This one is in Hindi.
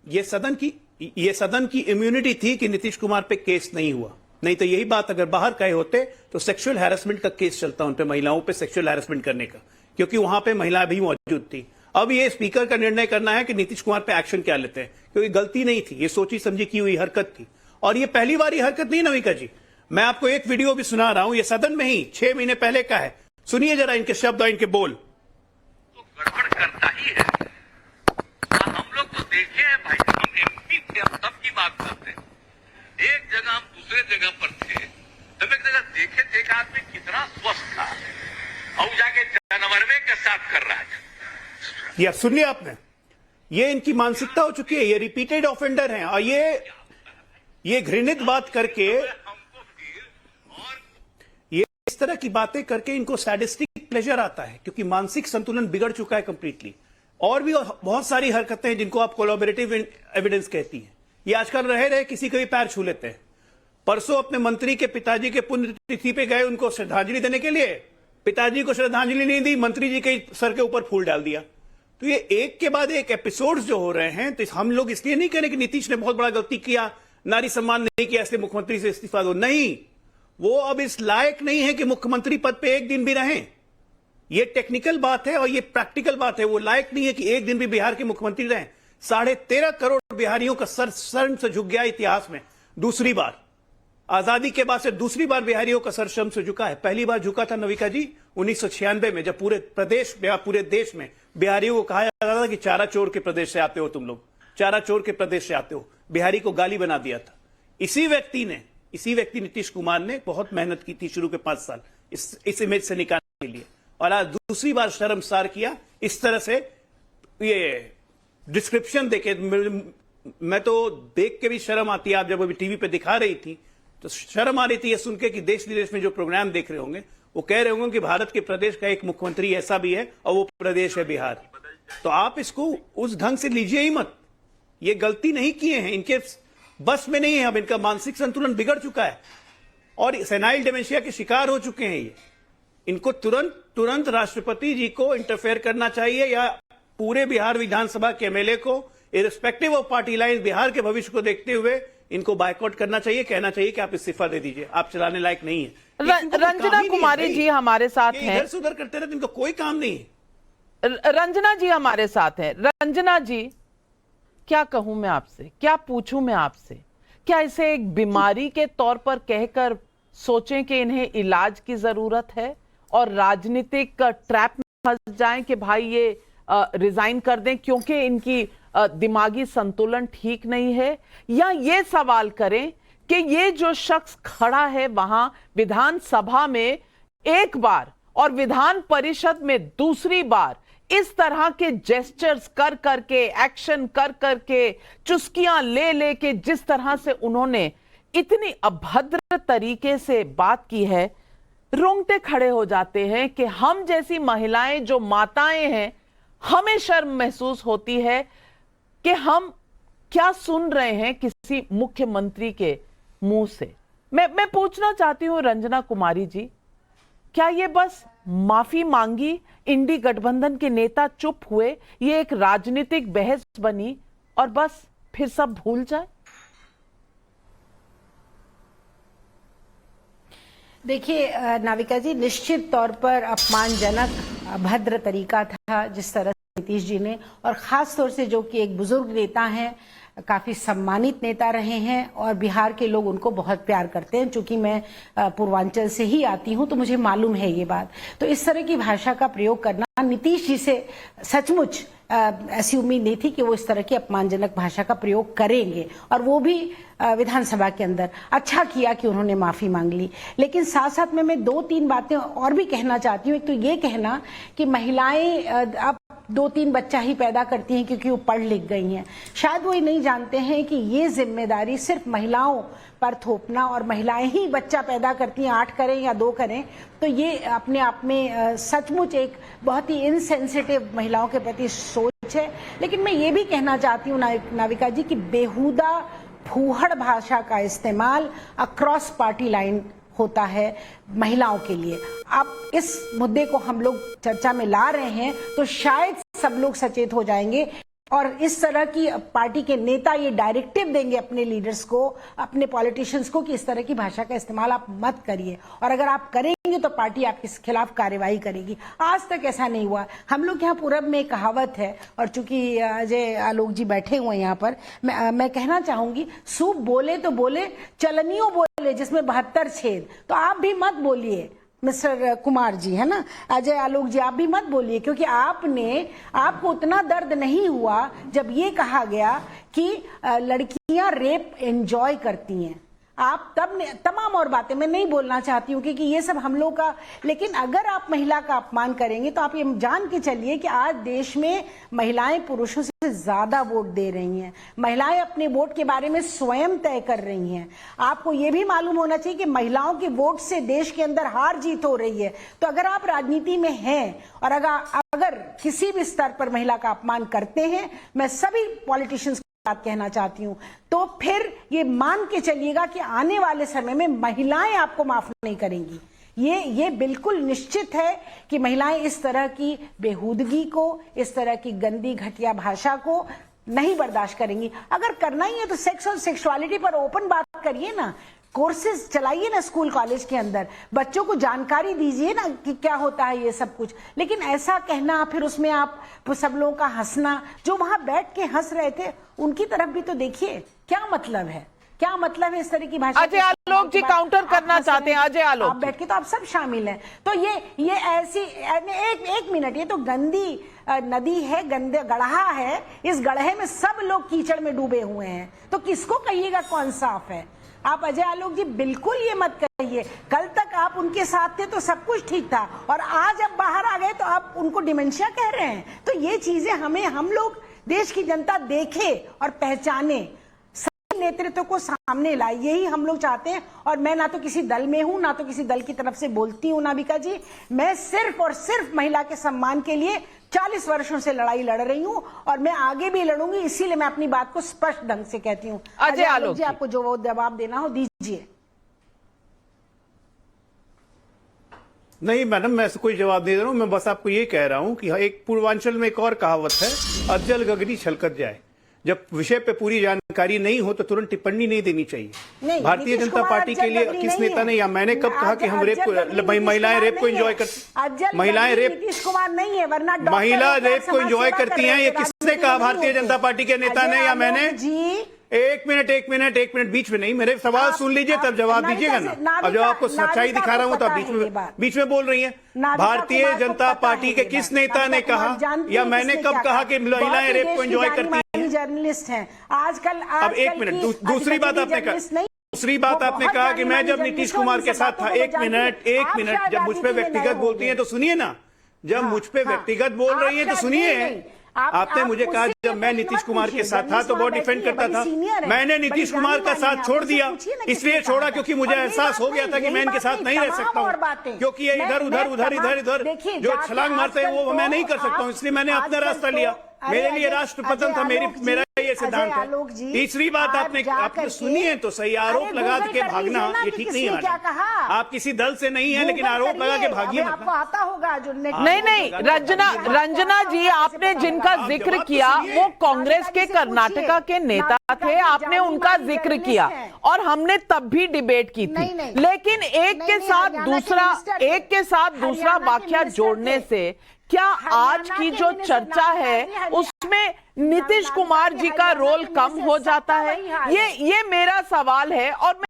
ये सदन की इम्यूनिटी थी कि नीतीश कुमार पे केस नहीं हुआ। नहीं तो यही बात अगर बाहर कहे होते तो सेक्सुअल हैरेसमेंट का केस चलता उन पे, महिलाओं पे सेक्सुअल हैरेसमेंट करने का, क्योंकि वहां पे महिला भी मौजूद थी। अब ये स्पीकर का निर्णय करना है कि नीतीश कुमार पे एक्शन क्या लेते हैं, क्योंकि गलती नहीं थी, ये सोची समझी की हुई हरकत थी। और ये पहली बार ये हरकत नहीं नविका जी, मैं आपको एक वीडियो भी सुना रहा हूं, ये सदन में ही 6 महीने पहले का है। सुनिए जरा इनके शब्द और इनके बोल। तो गड़बड़ करता ही है। हम लोग तो देखे हैं भाई, हम एमपी थे, हम तब की बात करते हैं। एक जगह हम दूसरे जगह पर थे, तब एक जगह देखे थे एक आदमी कितना स्वस्थ था और जाके जानवरवे के साथ कर रहा है। या सुनिए आपने, ये इनकी मानसिकता हो चुकी है, ये रिपीटेड ऑफेंडर हैं। और ये घृणित बात करके, ये इस तरह की बातें करके इनको सैडिस्टिक प्लेजर आता है, क्योंकि मानसिक संतुलन बिगड़ चुका है कंप्लीटली। और भी बहुत सारी हरकतें हैं जिनको आप कोलैबोरेटिव एविडेंस कहती हैं। ये आजकल रहे किसी के भी पैर छू लेते हैं। परसों अपने मंत्री के पिताजी के पुण्यतिथि पे गए उनको श्रद्धांजलि देने के लिए, पिताजी को श्रद्धांजलि नहीं दी, मंत्री जी के सर के ऊपर फूल डाल दिया। तो ये एक के बाद एक एपिसोड्स जो हो रहे हैं, तो हम लोग इसलिए नहीं कह रहे कि नीतीश ने बहुत बड़ा गलती किया, नारी सम्मान नहीं किया, इसलिए मुख्यमंत्री से इस्तीफा दो। नहीं, वो अब इस लायक नहीं है कि मुख्यमंत्री पद पे एक दिन भी रहें। ये टेक्निकल बात है और ये प्रैक्टिकल बात है। वो लायक नहीं है कि एक दिन भी बिहार के मुख्यमंत्री रहें। 13.5 करोड़ बिहारियों का सर शर्म से झुक गया इतिहास में। दूसरी बार आजादी के बाद से दूसरी बार बिहारियों का सर शर्म से झुका है। पहली बार झुका था नविका जी 1996 में, जब पूरे देश में बिहारियों को कहा जाता था कि चारा चोर के प्रदेश से आते हो तुम लोग, चारा चोर के प्रदेश से आते हो। बिहारी को गाली बना दिया था। इसी व्यक्ति नीतीश कुमार ने बहुत मेहनत की थी शुरू के 5 साल इस इमेज से निकालने के लिए, और आज दूसरी बार शर्मसार किया इस तरह से। ये डिस्क्रिप्शन देखे, मैं तो देख के भी शर्म आती है। आप जब अभी टीवी पे दिखा रही थी तो शर्म आ रही थी ये सुन के कि देश विदेश में जो प्रोग्राम देख रहे होंगे वो कह रहे होंगे कि भारत के प्रदेश का एक मुख्यमंत्री ऐसा भी है और वो प्रदेश है बिहार। तो आप इसको उस ढंग से लीजिए ही मत। ये गलती नहीं किए हैं, इनके बस में नहीं है। अब इनका मानसिक संतुलन बिगड़ चुका है और सेनाइल डिमेंशिया के शिकार हो चुके हैं ये। इनको तुरंत राष्ट्रपति जी को इंटरफेयर करना चाहिए, या पूरे बिहार विधानसभा के एमएलए को irrespective of party line Bihar के भविष्य को देखते हुए इनको बायकॉट करना चाहिए, कहना चाहिए कि आप इस्तीफा दे दीजिए, आप चलाने लायक नहीं है। रंजना कुमारी जी हमारे साथ हैं। इधर से उधर करते रहते, इनको कोई काम नहीं है। रंजना जी हमारे साथ हैं। रंजना जी, क्या कहूं मैं आपसे, क्या पूछूं मैं आपसे? क्या इसे एक बीमारी के तौर पर कहकर सोचें कि इन्हें इलाज की जरूरत है और राजनीतिक ट्रैप में फंस जाएं कि भाई ये रिजाइन कर दें क्योंकि इनकी दिमागी संतुलन ठीक नहीं है? या ये सवाल करें कि ये जो शख्स खड़ा है वहां विधानसभा में एक बार और विधान परिषद में दूसरी बार इस तरह के जेस्चर्स कर करके, एक्शन कर करके, चुस्कियां ले लेके जिस तरह से उन्होंने इतनी अभद्र तरीके से बात की है, रोंगटे खड़े हो जाते हैं कि हम जैसी महिलाएं जो माताएं हैं, हमें शर्म महसूस होती है कि हम क्या सुन रहे हैं किसी मुख्यमंत्री के मुंह से। मैं पूछना चाहती हूं रंजना कुमारी जी, क्या ये बस माफी मांगी, इंडी गठबंधन के नेता चुप हुए, ये एक राजनीतिक बहस बनी और बस फिर सब भूल जाए? देखिए नाविका जी, निश्चित तौर पर अपमानजनक अभद्र तरीका था जिस तरह से नीतीश जी ने, और खास तौर से जो कि एक बुजुर्ग नेता हैं, काफी सम्मानित नेता रहे हैं और बिहार के लोग उनको बहुत प्यार करते हैं। चूंकि मैं पूर्वांचल से ही आती हूं तो मुझे मालूम है ये बात। तो इस तरह की भाषा का प्रयोग करना नीतीश जी से सचमुच ऐसी उम्मीद नहीं थी कि वो इस तरह की अपमानजनक भाषा का प्रयोग करेंगे, और वो भी विधानसभा के अंदर। अच्छा किया कि उन्होंने माफी मांग ली। लेकिन साथ साथ में मैं 2-3 बातें और भी कहना चाहती हूँ। एक तो ये कहना कि महिलाएं अब 2-3 बच्चा ही पैदा करती हैं क्योंकि वो पढ़ लिख गई हैं। शायद वो ये नहीं जानते हैं कि ये जिम्मेदारी सिर्फ महिलाओं पर थोपना, और महिलाएं ही बच्चा पैदा करती हैं, 8 करें या 2 करें, तो ये अपने आप में सचमुच एक बहुत ही इनसेंसिटिव महिलाओं के प्रति सोच है। लेकिन मैं ये भी कहना चाहती हूँ नाविका जी कि बेहुदा फूहड़ भाषा का इस्तेमाल अक्रॉस पार्टी लाइन होता है महिलाओं के लिए। अब इस मुद्दे को हम लोग चर्चा में ला रहे हैं तो शायद सब लोग सचेत हो जाएंगे और इस तरह की पार्टी के नेता ये डायरेक्टिव देंगे अपने लीडर्स को, अपने पॉलिटिशियंस को कि इस तरह की भाषा का इस्तेमाल आप मत करिए, और अगर आप करेंगे तो पार्टी आपके खिलाफ कार्रवाई करेगी। आज तक ऐसा नहीं हुआ। हम लोग यहाँ पूरब में एक कहावत है, और चूंकि अजय आलोक जी बैठे हुए हैं यहाँ पर, मैं कहना चाहूंगी, सूप बोले तो बोले, चलनियों बोले जिसमें 72 छेद। तो आप भी मत बोलिए मिस्टर कुमार जी, है ना, अजय आलोक जी, आप भी मत बोलिए, क्योंकि आपको उतना दर्द नहीं हुआ जब ये कहा गया कि लड़कियां रेप एंजॉय करती हैं। आप तब तमाम और बातें मैं नहीं बोलना चाहती हूँ, क्योंकि ये सब हम लोग का, लेकिन अगर आप महिला का अपमान करेंगे तो आप ये जान के चलिए कि आज देश में महिलाएं पुरुषों से ज्यादा वोट दे रही हैं। महिलाएं अपने वोट के बारे में स्वयं तय कर रही हैं। आपको ये भी मालूम होना चाहिए कि महिलाओं के वोट से देश के अंदर हार जीत हो रही है। तो अगर आप राजनीति में हैं और अगर किसी भी स्तर पर महिला का अपमान करते हैं, मैं सभी पॉलिटिशियंस बात कहना चाहती हूं, तो फिर ये मान के चलिएगा कि आने वाले समय में महिलाएं आपको माफ नहीं करेंगी। ये बिल्कुल निश्चित है कि महिलाएं इस तरह की बेहूदगी को, इस तरह की गंदी घटिया भाषा को नहीं बर्दाश्त करेंगी। अगर करना ही है तो सेक्स और सेक्सुअलिटी पर ओपन बात करिए ना, कोर्सेज चलाइए ना स्कूल कॉलेज के अंदर, बच्चों को जानकारी दीजिए ना कि क्या होता है ये सब कुछ। लेकिन ऐसा कहना, फिर उसमें आप सब लोगों का हंसना, जो वहां बैठ के हंस रहे थे उनकी तरफ भी तो देखिए, क्या मतलब है, क्या मतलब है इस तरह की भाषा। अजय आलोक जी काउंटर करना चाहते हैं। अजय आलोक, आप बैठ के तो आप सब शामिल हैं। तो ये ऐसी एक मिनट, ये तो गंदी नदी है, गंदे गढ़ा है, इस गढ़े में सब लोग कीचड़ में डूबे हुए हैं, तो किसको कहिएगा कौन साफ है। आप अजय आलोक जी बिल्कुल ये मत कहिए, कल तक आप उनके साथ थे तो सब कुछ ठीक था, और आज अब बाहर आ गए तो आप उनको डिमेंशिया कह रहे हैं। तो ये चीजें हम लोग, देश की जनता देखे और पहचाने, सही नेतृत्व को सामने लाए, यही हम लोग चाहते हैं। और मैं ना तो किसी दल में हूं, ना तो किसी दल की तरफ से बोलती हूं नाविका जी, मैं सिर्फ और सिर्फ महिला के सम्मान के लिए 40 वर्षों से लड़ाई लड़ रही हूं, और मैं आगे भी लड़ूंगी। इसीलिए मैं अपनी बात को स्पष्ट ढंग से कहती हूं। अजय आलोक जी, आपको जो वो जवाब देना हो दीजिए। नहीं मैडम, मैं कोई जवाब नहीं दे रहा हूं, मैं बस आपको ये कह रहा हूं कि एक पूर्वांचल में एक और कहावत है, अज्जल गगरी छलकत जाए। जब विषय पे पूरी जानकारी नहीं हो तो तुरंत टिप्पणी नहीं देनी चाहिए। भारतीय जनता पार्टी के लिए किस नेता ने, या मैंने कब कहा कि हम महिलाएं रेप को एंजॉय करती, महिलाएं रेप, नीतीश कुमार नहीं है, वरना महिला रेप को एंजॉय करती हैं, ये किसने कहा? भारतीय जनता पार्टी के नेता ने या मैंने? एक मिनट, बीच में नहीं, मेरे सवाल सुन लीजिए तब जवाब दीजिएगा ना। अब जब आपको सच्चाई दिखा रहा हूं तो आप बीच में बोल रही हैं। भारतीय जनता पार्टी के किस नेता ने कहा या मैंने कब कहा कि महिलाएं रेप को एंजॉय करती हैं? जर्नलिस्ट हैं आजकल। अब एक मिनट, दूसरी बात आपने कहा कि मैं जब नीतीश कुमार के साथ था। एक मिनट, जब मुझ पे व्यक्तिगत बोलती हैं तो सुनिए ना, जब मुझ पे व्यक्तिगत बोल रही हैं तो सुनिए। आपने मुझे कहा जब मैं नीतीश कुमार के साथ था तो बहुत डिफेंड करता था, मैंने नीतीश कुमार का साथ छोड़ दिया। इसलिए छोड़ा क्योंकि मुझे एहसास हो गया था कि मैं इनके साथ नहीं रह सकता हूँ, क्योंकि ये इधर जो छलांग मारते हैं वो मैं नहीं कर सकता हूँ, इसलिए मैंने अपना रास्ता लिया। मेरे लिए राष्ट्र पतन था, मेरा ये सिद्धांत है। तीसरी बात आपने सुनिए तो सही, आरोप लगा के भागना ये ठीक नहीं है। आप किसी दल से नहीं है, लेकिन आरोप लगा के भागिए मत। आपको आता होगा नहीं, रंजना जी, आपने जिनका जिक्र किया वो कांग्रेस के कर्नाटका के नेता थे, आपने उनका जिक्र किया और हमने तब भी डिबेट की थी। लेकिन एक के साथ दूसरा वाक्य जोड़ने से क्या आज की जो चर्चा है उसमें नीतीश कुमार जी का रोल कम हो जाता है? ये मेरा सवाल है और